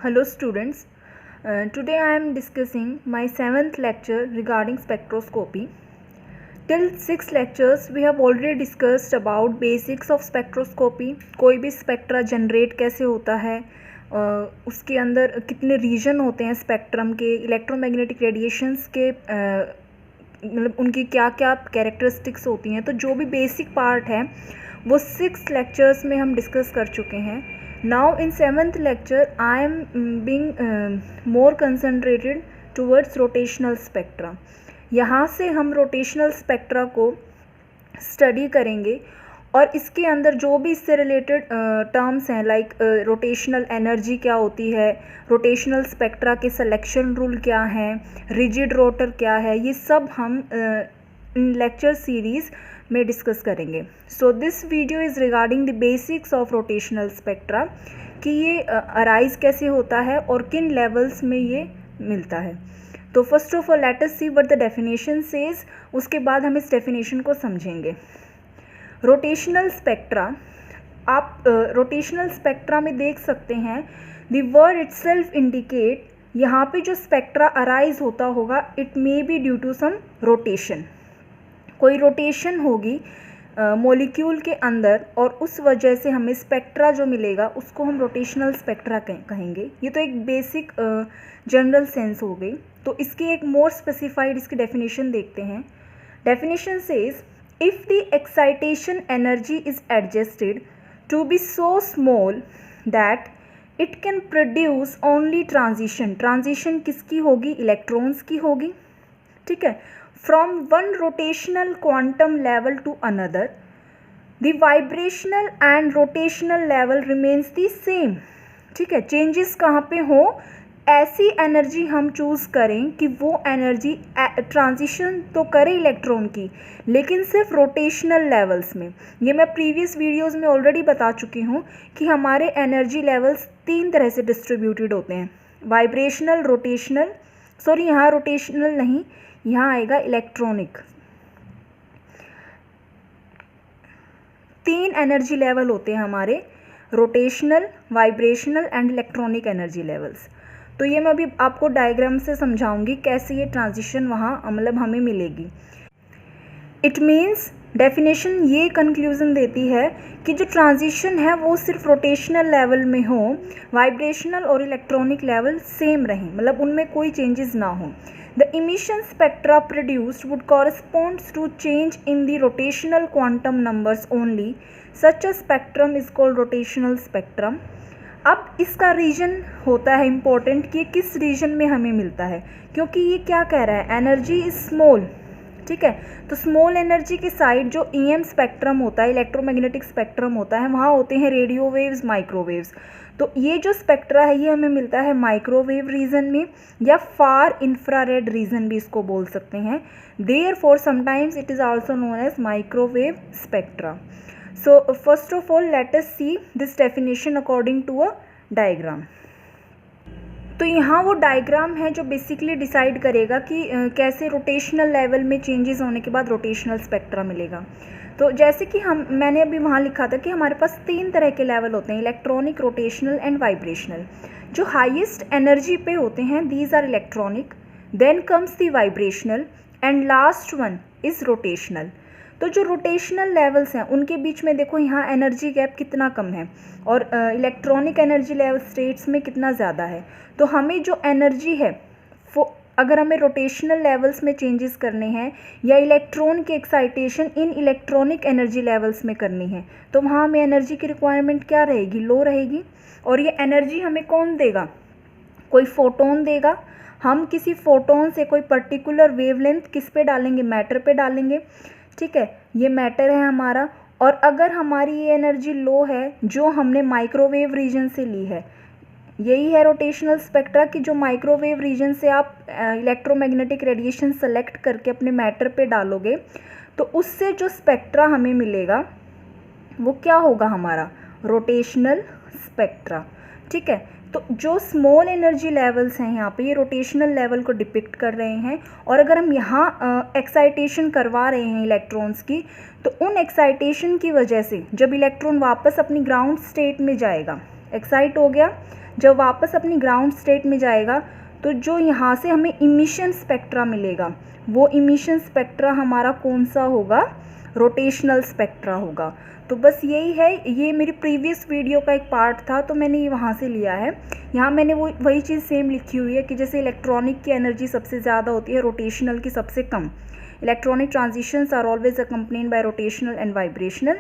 Hello students, today I am discussing my 7th lecture regarding spectroscopy. Till 6 lectures we have already discussed about basics of spectroscopy. कोई भी spectra generate कैसे होता है, उसके अंदर कितने रीजन होते हैं स्पेक्ट्रम के, इलेक्ट्रोमैग्नेटिक रेडिएशंस के मतलब उनकी क्या क्या कैरेक्टरिस्टिक्स होती हैं। तो जो भी बेसिक पार्ट है वो 6 लेक्चर्स में हम डिस्कस कर चुके हैं। Now in 7th lecture I am being more concentrated towards rotational spectra. यहाँ से हम रोटेशनल स्पेक्ट्रा को स्टडी करेंगे और इसके अंदर जो भी इससे रिलेटेड टर्म्स हैं लाइक रोटेशनल एनर्जी क्या होती है, रोटेशनल स्पेक्ट्रा के सिलेक्शन रूल क्या हैं, रिजिड रोटर क्या है, ये सब हम इन लेक्चर सीरीज़ में डिस्कस करेंगे। So this video is regarding the basics of rotational spectra कि ये अराइज कैसे होता है और किन लेवल्स में ये मिलता है। तो first of all let us see what the definition says, उसके बाद हम इस डेफिनेशन को समझेंगे। रोटेशनल स्पेक्ट्रा, आप रोटेशनल स्पेक्ट्रा में देख सकते हैं द वर्ड इटसेल्फ इंडिकेट, यहाँ पे जो स्पेक्ट्रा अराइज होता होगा it may be due to some rotation, कोई रोटेशन होगी मॉलिक्यूल के अंदर और उस वजह से हमें स्पेक्ट्रा जो मिलेगा उसको हम रोटेशनल स्पेक्ट्रा कहेंगे। ये तो एक बेसिक जनरल सेंस हो गई। तो इसकी एक मोर स्पेसिफाइड इसकी डेफिनेशन देखते हैं। Definition says if the excitation energy is adjusted to be so small that it can produce only transition, transition किसकी होगी, इलेक्ट्रॉन्स की होगी, ठीक है, from one rotational quantum level to another, the vibrational and rotational level remains the same, ठीक है। Changes कहाँ पे हो, ऐसी एनर्जी हम चूज़ करें कि वो एनर्जी ट्रांजिशन तो करे इलेक्ट्रॉन की, लेकिन सिर्फ रोटेशनल लेवल्स में। ये मैं प्रीवियस वीडियोस में ऑलरेडी बता चुकी हूँ कि हमारे एनर्जी लेवल्स 3 तरह से डिस्ट्रीब्यूटेड होते हैं, वाइब्रेशनल, रोटेशनल, सॉरी यहाँ रोटेशनल नहीं, यहाँ आएगा इलेक्ट्रॉनिक। 3 एनर्जी लेवल होते हैं हमारे, rotational, vibrational and electronic energy levels. तो ये मैं अभी आपको डायग्राम से समझाऊंगी कैसे ये ट्रांजिशन वहाँ मतलब हमें मिलेगी। इट मीन्स डेफिनेशन ये कंक्लूजन देती है कि जो ट्रांजिशन है वो सिर्फ रोटेशनल लेवल में हो, वाइब्रेशनल और इलेक्ट्रॉनिक लेवल सेम रहें, मतलब उनमें कोई चेंजेस ना हो। The emission spectra produced would correspond to change in the rotational quantum numbers only. Such a spectrum is called rotational spectrum. अब इसका रीजन होता है इम्पोर्टेंट कि किस रीजन में हमें मिलता है, क्योंकि ये क्या कह रहा है, एनर्जी इज स्मॉल, ठीक है। तो स्मॉल एनर्जी के साइड जो EM स्पेक्ट्रम होता है, इलेक्ट्रोमैग्नेटिक स्पेक्ट्रम होता है, वहाँ होते हैं रेडियो वेव्स, माइक्रोवेव्स। तो ये जो स्पेक्ट्रा है ये हमें मिलता है माइक्रोवेव रीजन में या फार इंफ्रारेड रीजन भी इसको बोल सकते हैं। Therefore sometimes it is also known as microwave spectra. So first of all let us see this definition according to a diagram. तो यहाँ वो डायग्राम है जो बेसिकली डिसाइड करेगा कि कैसे रोटेशनल लेवल में चेंजेस होने के बाद रोटेशनल स्पेक्ट्रा मिलेगा। तो जैसे कि मैंने अभी वहाँ लिखा था कि हमारे पास 3 तरह के लेवल होते हैं, इलेक्ट्रॉनिक, रोटेशनल एंड वाइब्रेशनल। जो हाईएस्ट एनर्जी पे होते हैं these are electronic, then comes the vibrational and last one is rotational. तो जो रोटेशनल लेवल्स हैं उनके बीच में देखो यहाँ एनर्जी गैप कितना कम है और इलेक्ट्रॉनिक एनर्जी लेवल स्टेट्स में कितना ज़्यादा है। तो हमें जो एनर्जी है वो अगर हमें रोटेशनल लेवल्स में चेंजेस करने हैं या इलेक्ट्रॉन की एक्साइटेशन इन इलेक्ट्रॉनिक एनर्जी लेवल्स में करनी है तो वहाँ हमें एनर्जी की रिक्वायरमेंट क्या रहेगी, लो रहेगी। और ये एनर्जी हमें कौन देगा, कोई फोटोन देगा। हम किसी फोटोन से कोई पर्टिकुलर वेवलेंथ किस पे डालेंगे, मैटर पे डालेंगे, ठीक है, ये मैटर है हमारा। और अगर हमारी ये एनर्जी लो है जो हमने माइक्रोवेव रीजन से ली है, यही है रोटेशनल स्पेक्ट्रा कि जो माइक्रोवेव रीजन से आप इलेक्ट्रोमैग्नेटिक रेडिएशन सेलेक्ट करके अपने मैटर पे डालोगे तो उससे जो स्पेक्ट्रा हमें मिलेगा वो क्या होगा, हमारा रोटेशनल स्पेक्ट्रा, ठीक है। तो जो स्मॉल एनर्जी लेवल्स हैं यहाँ पे ये रोटेशनल लेवल को डिपिक्ट कर रहे हैं। और अगर हम यहाँ एक्साइटेशन करवा रहे हैं इलेक्ट्रॉन्स की तो उन एक्साइटेशन की वजह से जब इलेक्ट्रॉन वापस अपनी ग्राउंड स्टेट में जाएगा, एक्साइट हो गया, जब वापस अपनी ग्राउंड स्टेट में जाएगा तो जो यहाँ से हमें इमिशन स्पेक्ट्रा मिलेगा वो इमिशन स्पेक्ट्रा हमारा कौन सा होगा, रोटेशनल स्पेक्ट्रा होगा। तो बस यही है, ये मेरी प्रीवियस वीडियो का एक पार्ट था तो मैंने ये वहाँ से लिया है। यहाँ मैंने वही चीज़ सेम लिखी हुई है कि जैसे इलेक्ट्रॉनिक की एनर्जी सबसे ज़्यादा होती है, रोटेशनल की सबसे कम। Electronic transitions are always accompanied by rotational and vibrational.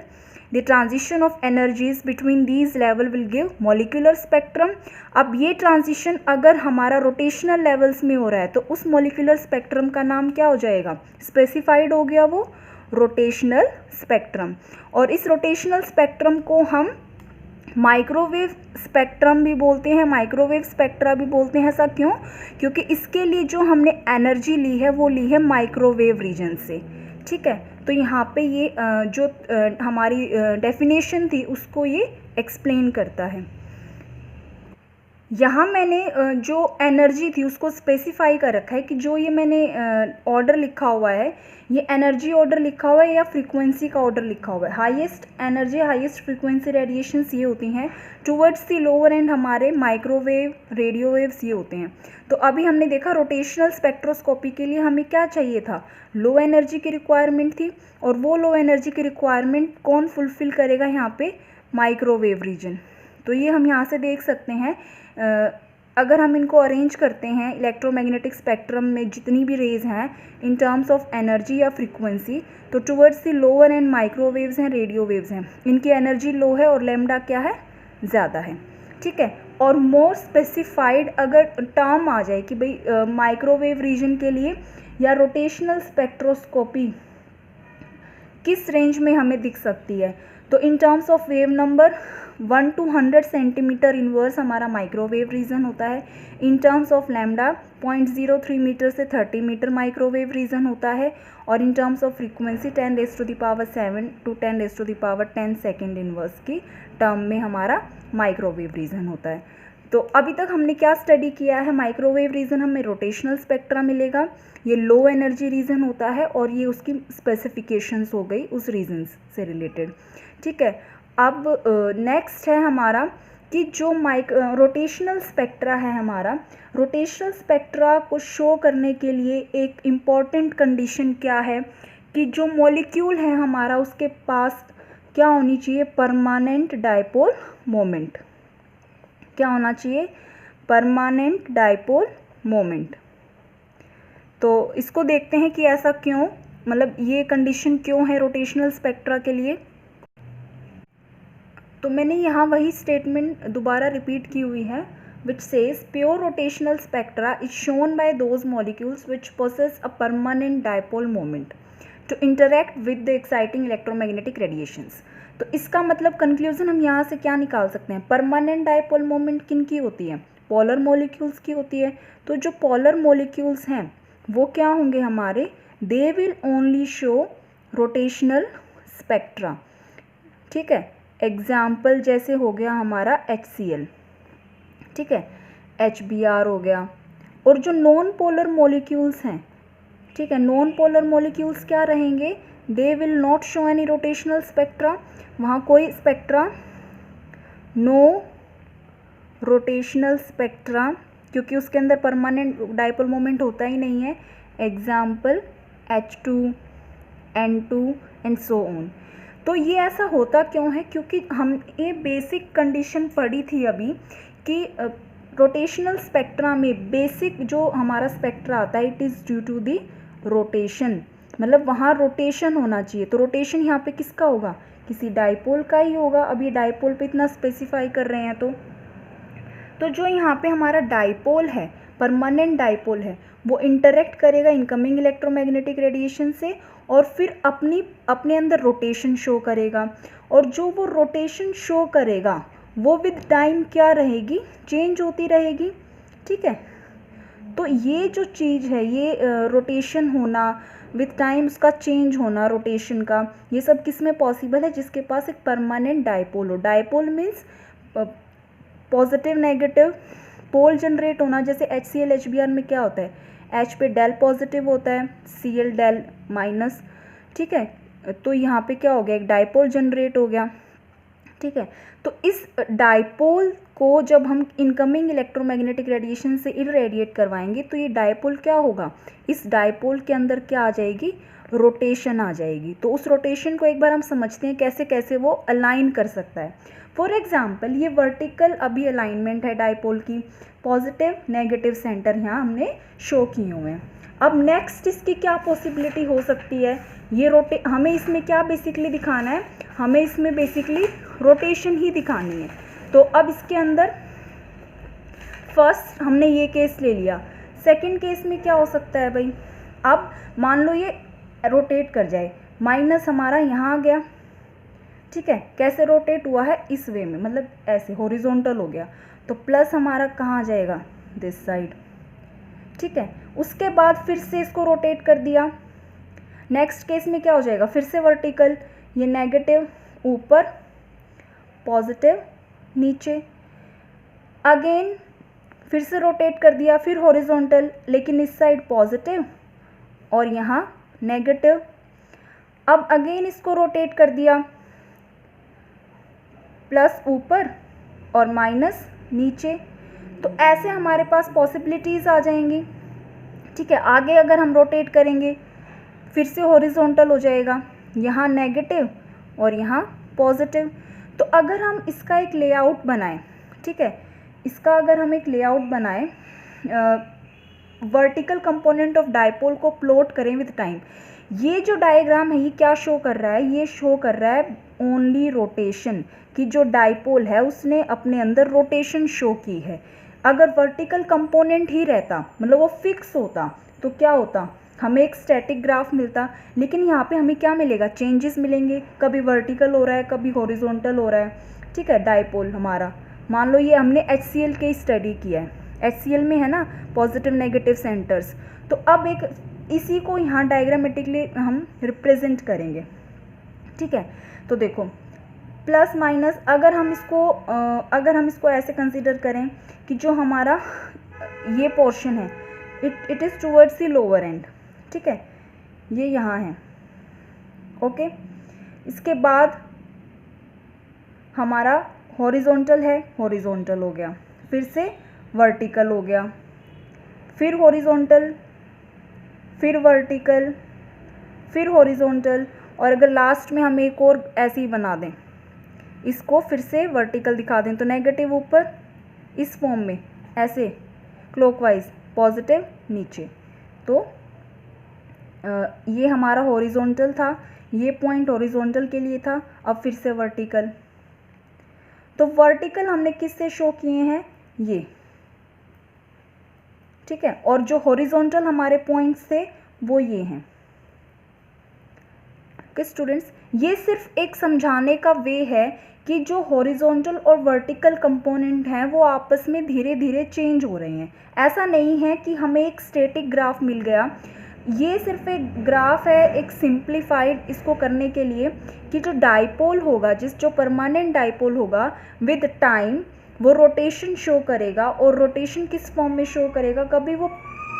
The transition of energies between these level will give molecular spectrum. अब ये ट्रांजिशन अगर हमारा रोटेशनल लेवल्स में हो रहा है तो उस मॉलिक्यूलर स्पेक्ट्रम का नाम क्या हो जाएगा, स्पेसिफाइड हो गया वो रोटेशनल स्पेक्ट्रम। और इस रोटेशनल स्पेक्ट्रम को हम माइक्रोवेव स्पेक्ट्रम भी बोलते हैं, माइक्रोवेव स्पेक्ट्रा भी बोलते हैं। ऐसा क्यों? क्योंकि इसके लिए जो हमने एनर्जी ली है वो ली है माइक्रोवेव रीजन से। ठीक है, तो यहाँ पे ये जो हमारी डेफिनेशन थी उसको ये एक्सप्लेन करता है। यहाँ मैंने जो एनर्जी थी उसको स्पेसिफाई कर रखा है कि जो ये मैंने ऑर्डर लिखा हुआ है ये एनर्जी ऑर्डर लिखा हुआ है या फ्रीक्वेंसी का ऑर्डर लिखा हुआ है। Highest energy highest frequency radiations ये होती हैं, टुवर्ड्स द लोअर एंड हमारे माइक्रोवेव रेडियो वेव्स ये होते हैं। तो अभी हमने देखा रोटेशनल स्पेक्ट्रोस्कोपी के लिए हमें क्या चाहिए था, लो एनर्जी की रिक्वायरमेंट थी, और वो लो एनर्जी की रिक्वायरमेंट कौन फुलफिल करेगा यहाँ पे, माइक्रोवेव रीजन। तो ये हम यहाँ से देख सकते हैं, अगर हम इनको अरेंज करते हैं इलेक्ट्रोमैग्नेटिक स्पेक्ट्रम में जितनी भी रेज हैं इन टर्म्स ऑफ एनर्जी या फ्रीक्वेंसी, तो towards the lower and microwaves हैं, रेडियो वेव्स हैं, इनकी एनर्जी लो है और लैम्डा क्या है, ज़्यादा है। ठीक है, और मोर स्पेसिफाइड अगर टर्म आ जाए कि भाई माइक्रोवेव रीजन के लिए या रोटेशनल स्पेक्ट्रोस्कोपी किस रेंज में हमें दिख सकती है, तो in terms of wave number 1 to 100 centimetre inverse हमारा माइक्रोवेव रीजन होता है। In terms of lambda 0.03 metre से 30 मीटर माइक्रोवेव रीजन होता है। और in terms of frequency 10⁻⁷ to 10⁻10 second inverse की टर्म में हमारा माइक्रोवेव रीजन होता है। तो अभी तक हमने क्या स्टडी किया है, माइक्रोवेव रीजन हमें रोटेशनल स्पेक्ट्रा मिलेगा, ये लो एनर्जी रीजन होता है और ये उसकी स्पेसिफिकेशंस हो गई उस रीजन से रिलेटेड। ठीक है, अब नेक्स्ट है हमारा कि जो रोटेशनल स्पेक्ट्रा है हमारा, रोटेशनल स्पेक्ट्रा को शो करने के लिए एक इम्पॉर्टेंट कंडीशन क्या है कि जो मॉलिक्यूल है हमारा उसके पास क्या होनी चाहिए, परमानेंट डायपोल मोमेंट। क्या होना चाहिए, परमानेंट डायपोल मोमेंट। तो इसको देखते हैं कि ऐसा क्यों, मतलब ये कंडीशन क्यों है रोटेशनल स्पेक्ट्रा के लिए। तो मैंने यहाँ वही स्टेटमेंट दोबारा रिपीट की हुई है, which says pure rotational spectra is shown by those molecules which possess a permanent dipole moment to interact with the exciting electromagnetic radiations। तो इसका मतलब कंक्लूजन हम यहाँ से क्या निकाल सकते हैं, परमानेंट डायपोल मोमेंट किन की होती है, पोलर मॉलिक्यूल्स की होती है। तो जो पोलर मॉलिक्यूल्स हैं वो क्या होंगे हमारे, they will only show rotational spectra. ठीक है, एग्जाम्पल जैसे हो गया हमारा HCl, ठीक है, HBr हो गया। और जो नॉन पोलर मॉलिक्यूल्स हैं, ठीक है, नॉन पोलर मॉलिक्यूल्स क्या रहेंगे, they will not show any rotational spectra, वहाँ कोई स्पेक्ट्रा, नो रोटेशनल स्पेक्ट्रा, क्योंकि उसके अंदर परमानेंट डायपोल मोमेंट होता ही नहीं है। Example H2, N2 and so on. तो ये ऐसा होता क्यों है, क्योंकि हम ये बेसिक कंडीशन पढ़ी थी अभी कि रोटेशनल स्पेक्ट्रा में बेसिक जो हमारा स्पेक्ट्रा आता है it is due to the rotation, मतलब वहाँ रोटेशन होना चाहिए। तो रोटेशन यहाँ पे किसका होगा, किसी डायपोल का ही होगा। अब ये डायपोल पे इतना स्पेसिफाई कर रहे हैं तो जो यहाँ पे हमारा डायपोल है, परमानेंट डायपोल है, वो इंटरेक्ट करेगा इनकमिंग इलेक्ट्रोमैग्नेटिक रेडिएशन से और फिर अपने अंदर रोटेशन शो करेगा। और जो वो रोटेशन शो करेगा वो विद टाइम क्या रहेगी, चेंज होती रहेगी। ठीक है, तो ये जो चीज़ है, ये रोटेशन होना विद टाइम, उसका चेंज होना रोटेशन का, ये सब किस में पॉसिबल है, जिसके पास एक परमानेंट डायपोल हो। Dipole means positive negative pole generate होना। जैसे HCl HBr में क्या होता है, H पे डेल पॉजिटिव होता है, Cl डेल माइनस। ठीक है, तो यहाँ पे क्या हो गया, एक डायपोल जनरेट हो गया। ठीक है। तो इस डायपोल को जब हम इनकमिंग इलेक्ट्रोमैग्नेटिक रेडिएशन से इरेडिएट करवाएंगे तो ये डायपोल क्या होगा, इस डायपोल के अंदर क्या आ जाएगी, रोटेशन आ जाएगी। तो उस रोटेशन को एक बार हम समझते हैं कैसे कैसे वो अलाइन कर सकता है। फॉर एग्जाम्पल ये वर्टिकल अभी अलाइनमेंट है डायपोल की, पॉजिटिव नेगेटिव सेंटर यहाँ हमने शो किए हुए हैं। अब नेक्स्ट इसकी क्या पॉसिबिलिटी हो सकती है, ये हमें इसमें क्या बेसिकली दिखाना है, हमें इसमें बेसिकली रोटेशन ही दिखानी है। तो अब इसके अंदर फर्स्ट हमने ये केस ले लिया, सेकंड केस में क्या हो सकता है भाई, अब मान लो ये रोटेट कर जाए, माइनस हमारा यहाँ आ गया, ठीक है, कैसे रोटेट हुआ है, इस वे में, मतलब ऐसे हॉरिजॉन्टल हो गया, तो प्लस हमारा कहाँ जाएगा, दिस साइड, ठीक है। उसके बाद फिर से इसको रोटेट कर दिया, नेक्स्ट केस में क्या हो जाएगा, फिर से वर्टिकल, ये नेगेटिव ऊपर, पॉजिटिव नीचे, अगेन फिर से रोटेट कर दिया, फिर हॉरिजॉन्टल, लेकिन इस साइड पॉजिटिव और यहाँ नेगेटिव। अब अगेन इसको रोटेट कर दिया, प्लस ऊपर और माइनस नीचे। तो ऐसे हमारे पास पॉसिबिलिटीज़ आ जाएंगी, ठीक है। आगे अगर हम रोटेट करेंगे फिर से हॉरिजॉन्टल हो जाएगा, यहाँ नेगेटिव और यहाँ पॉजिटिव। तो अगर हम इसका एक लेआउट बनाएं, ठीक है, इसका अगर हम एक लेआउट बनाएं, वर्टिकल कंपोनेंट ऑफ डायपोल को प्लॉट करें विद टाइम, ये जो डायग्राम है ये क्या शो कर रहा है, ये शो कर रहा है ओनली रोटेशन, कि जो डायपोल है उसने अपने अंदर रोटेशन शो की है। अगर वर्टिकल कंपोनेंट ही रहता, मतलब वो फिक्स होता, तो क्या होता, हमें एक स्टैटिक ग्राफ मिलता, लेकिन यहाँ पे हमें क्या मिलेगा, चेंजेस मिलेंगे, कभी वर्टिकल हो रहा है कभी हॉरिजॉन्टल हो रहा है, ठीक है। डायपोल हमारा, मान लो ये हमने HCl के स्टडी किया है, HCl में है ना पॉजिटिव नेगेटिव सेंटर्स, तो अब एक इसी को यहाँ डायग्रामेटिकली हम रिप्रेजेंट करेंगे, ठीक है। तो देखो प्लस माइनस, अगर हम इसको ऐसे कंसीडर करें कि जो हमारा ये पोर्शन है it is towards the lower and, ठीक है, ये यहाँ है, ओके। इसके बाद हमारा हॉरिजॉन्टल है, हॉरिजॉन्टल हो गया, फिर से वर्टिकल हो गया, फिर हॉरिजॉन्टल, फिर वर्टिकल, फिर हॉरिजॉन्टल, और अगर लास्ट में हम एक और ऐसे ही बना दें, इसको फिर से वर्टिकल दिखा दें, तो नेगेटिव ऊपर इस फॉर्म में ऐसे क्लॉकवाइज, पॉजिटिव नीचे। तो ये हमारा हॉरिजॉन्टल था, ये पॉइंट हॉरिजॉन्टल के लिए था, अब फिर से वर्टिकल। तो वर्टिकल हमने किससे शो किए हैं, ये, ठीक है, और जो हॉरिजॉन्टल हमारे पॉइंट्स थे वो ये हैं। ओके स्टूडेंट्स, ये सिर्फ एक समझाने का वे है कि जो हॉरिजॉन्टल और वर्टिकल कंपोनेंट हैं वो आपस में धीरे धीरे चेंज हो रहे हैं। ऐसा नहीं है कि हमें एक स्टैटिक ग्राफ मिल गया, ये सिर्फ एक ग्राफ है, एक सिंप्लीफाइड इसको करने के लिए कि जो डायपोल होगा, जो परमानेंट डायपोल होगा, विद टाइम वो रोटेशन शो करेगा, और रोटेशन किस फॉर्म में शो करेगा, कभी वो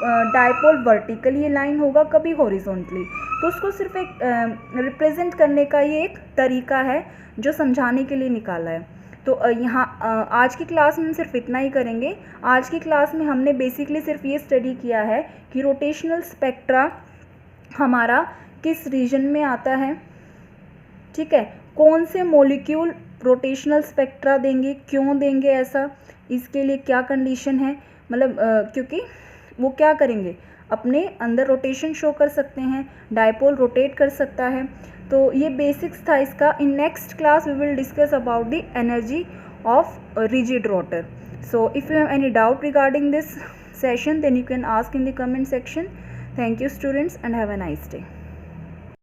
डायपोल वर्टिकली लाइन होगा, कभी हॉरिजॉन्टली। तो उसको सिर्फ एक रिप्रेजेंट करने का ये एक तरीका है जो समझाने के लिए निकाला है। तो यहाँ आज की क्लास में हम सिर्फ इतना ही करेंगे। आज की क्लास में हमने बेसिकली सिर्फ ये स्टडी किया है कि रोटेशनल स्पेक्ट्रा हमारा किस रीजन में आता है, ठीक है, कौन से मॉलिक्यूल रोटेशनल स्पेक्ट्रा देंगे, क्यों देंगे ऐसा, इसके लिए क्या कंडीशन है, मतलब क्योंकि वो क्या करेंगे, अपने अंदर रोटेशन शो कर सकते हैं, डायपोल रोटेट कर सकता है। तो ये बेसिक्स था इसका। In next class we will discuss about the energy of rigid rotor. So if you have any doubt regarding this session, then you can ask in the comment section. Thank you students and have a nice day.